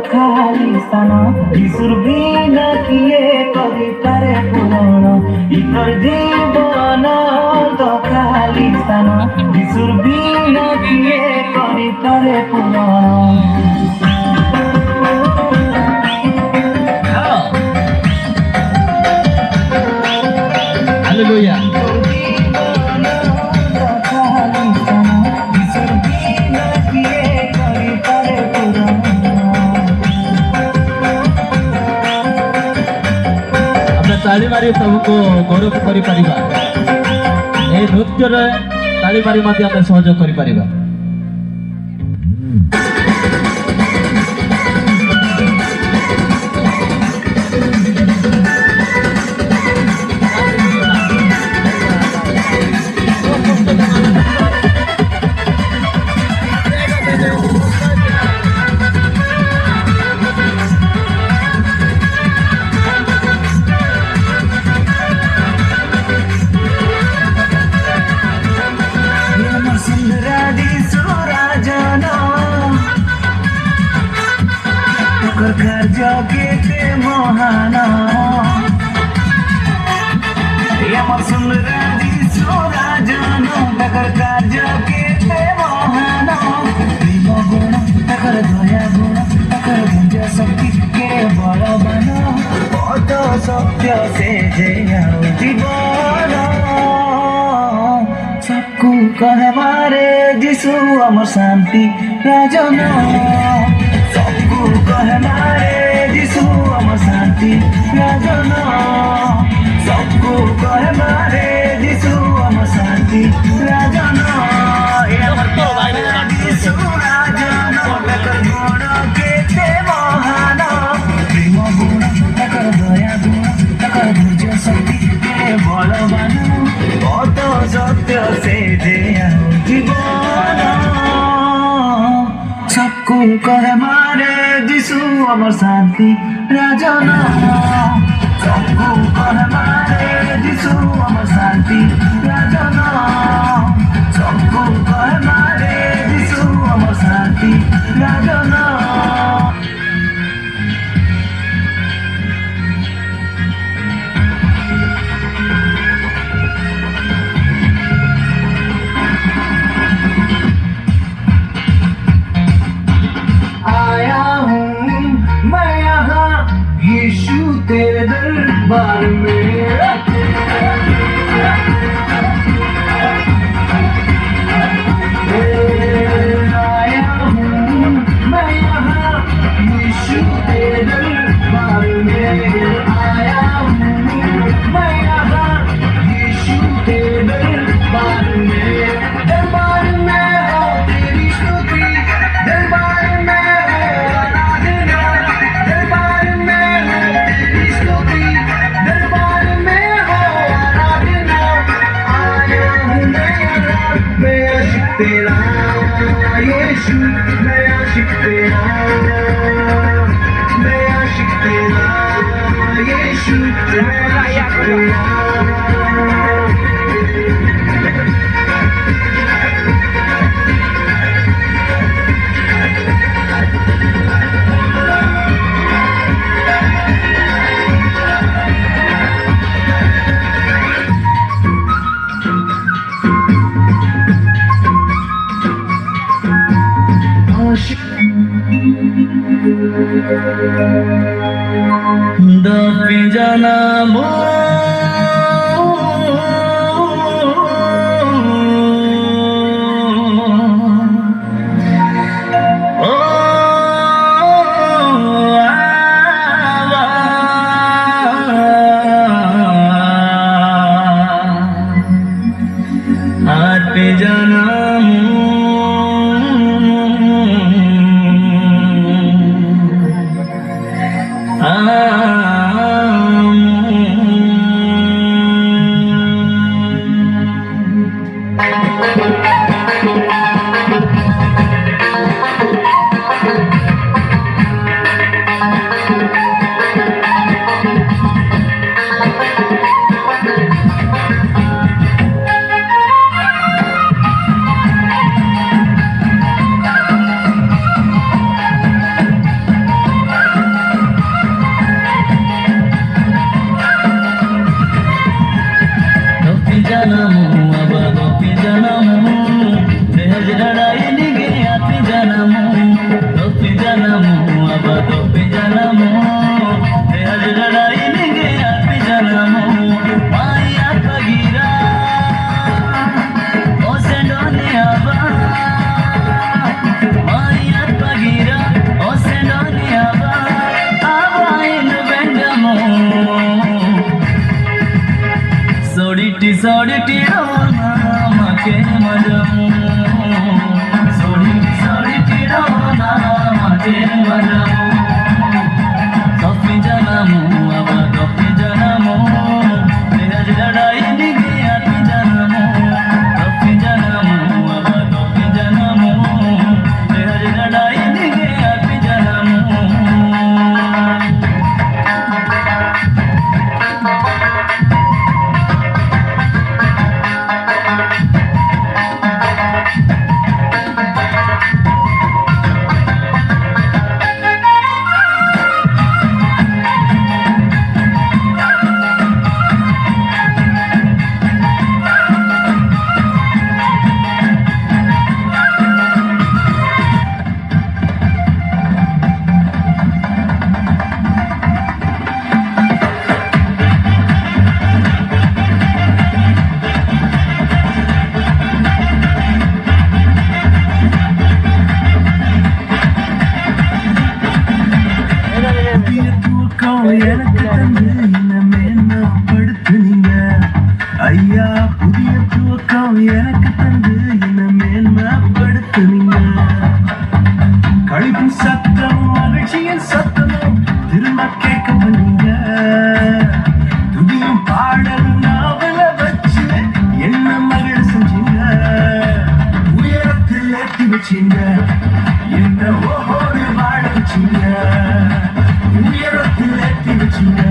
ଖାଲିସ୍ଥାନ ଯୀଶୁର ବିନା କିଏ କରିପାରେ ପୂରଣ ଇତର ଜୀବନ ତ ଖାଲିସ୍ଥାନ ଯୀଶୁର ବିନା କିଏ କରିପାରେ ପୂରଣ Hallelujah. ताली मारी प्रभु को गौरव करि परिबा ए नृत्य रे ताली मारी माते हम सहयोग करि परिबा Kerja kita mohana Ya maksudnya di surajana Takar kerja kita mohana Lima guna, takar daya guna Takar gunja sakti ke bala bana Oto satya se jaya jibana Sabku kahe mare Jisu amar shanti rajana सबको कहे मारे जिसु अमर शांति राजना सबको कहे मारे जिसु अमर शांति राजना जिसु राजना तकर गुण केते महान प्रेम गुण तकर दया गुण तकर धैर्य शक्ति के बलवान बहुत सत्य से जय जीवन सबको कहे मारे जिसु अमर शांति राजना सबको कहे मारे जिसु अमर शांति राजना सबको कहे मारे जिसु अमर शांति राजना तेरे दरबार में आया हूँ मैं यहाँ यीशु तेरे दरबार में आया हूँ मैं यहाँ यीशु तेरे दरबार में हो तेरी स्तुति दरबार में हो आराधना दरबार में दरबार में हो आराधना आया हूँ मैं आशिक तेरा यीशु मैं आशिक तेरा यीशु मैं आशिक तेरा Dapi janamu Dapi janamu सोडिटिड़ो नाम के मजमू सोडिटिड़ो नाम के मजमू कॉफी जनामू अब कॉफी जनामू तेज लड़ाई दिखे आती जनामू कॉफी जनामू अब कॉफी जनामू तेज लड़ाई दिखे आती जनामू எனக்கு தந்து இனமே நான் படுத்துனீங்க ஐயா புதிய தூக்கம் எனக்கு தந்து இனமே நான் படுத்துனீங்க கழிப்பின் சத்தம் மகிழ்ச்சியின் சத்தமும் திரும்ப கேட்க பண்ணீங்க துதியும் பாடல் நாவல வச்சு என்ன மகிழ செஞ்சீங்க உயரத்தில் ஏற்றி வச்சீங்க என்ன ஓஹோடு வாழ வச்சீங்க உயரத்தில் ஏற்றி வச்சீங்க